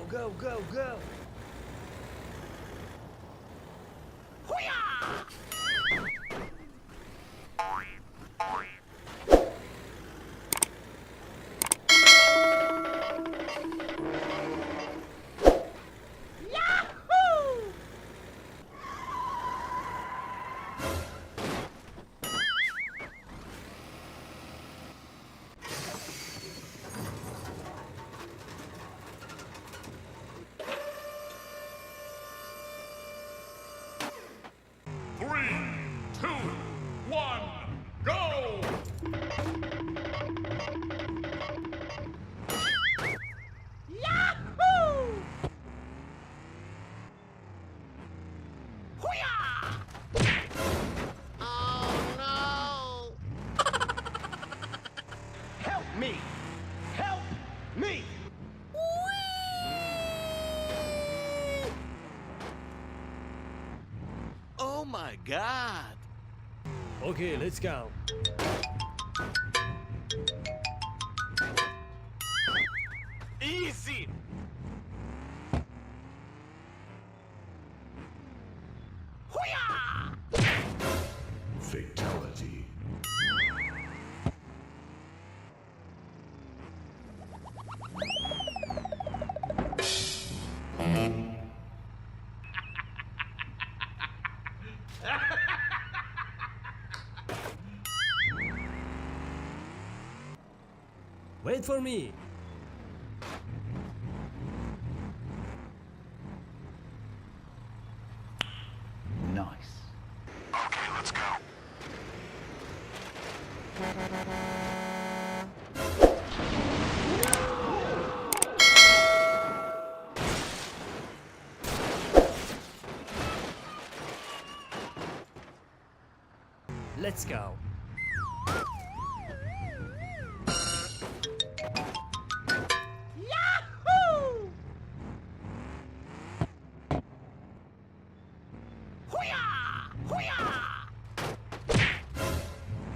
Go, go, go, go! Me! Help me! Oh my God! Okay, let's go. Easy! Fatality. Wait for me. Nice. Okay, let's go. Let's go.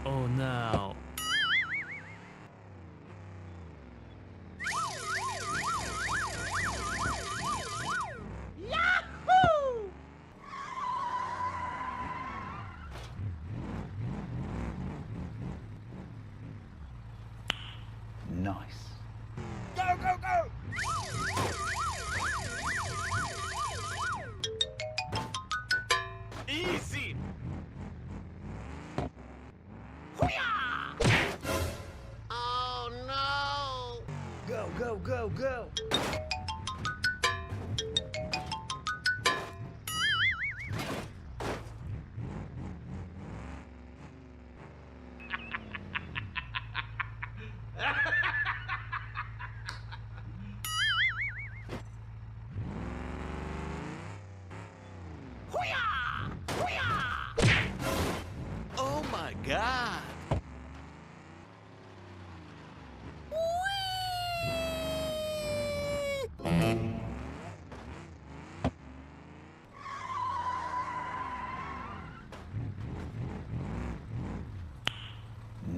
Oh no. Nice. Go, go, go! Easy! Oh no! Go, go, go, go. Oh my God!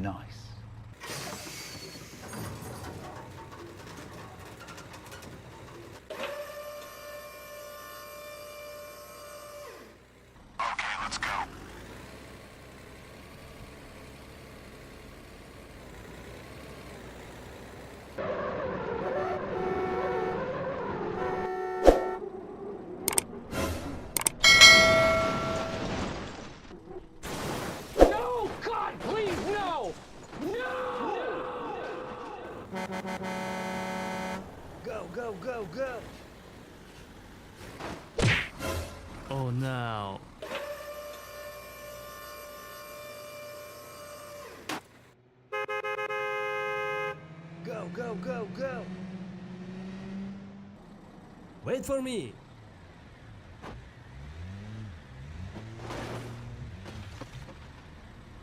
Nice. Okay, let's go. No! God, please, no! No! Go, go, go, go. Oh no. Go, go, go, go. Wait for me.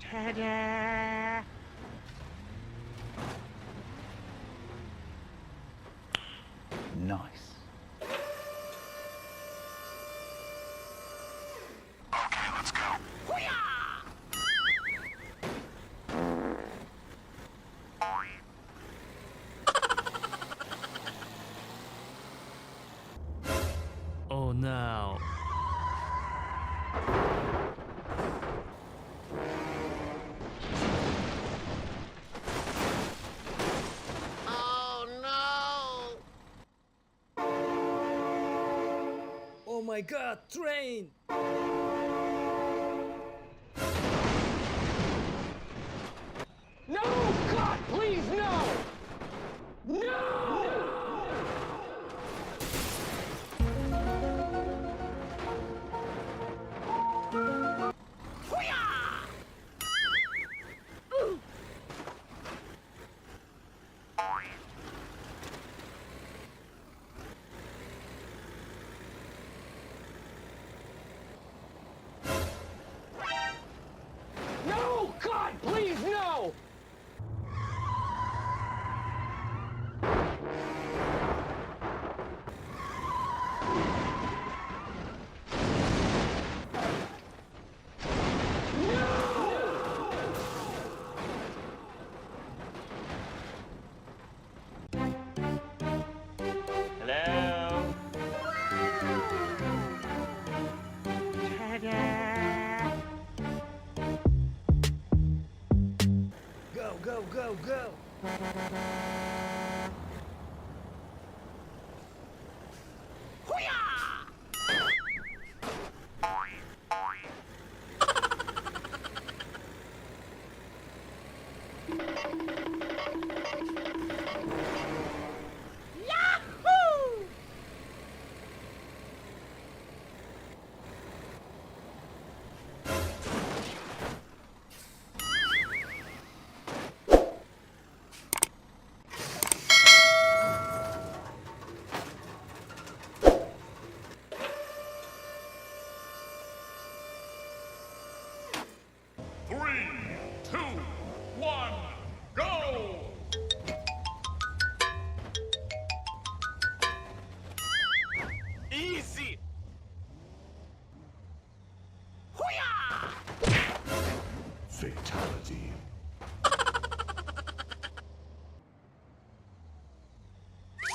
Ta-da! Nice. Okay, let's go. my god, train! No! God, please, no! No! No! God, please, no! Hello? Ta-da! Go, go, go, go! Three, two, one, go! Easy! Fatality.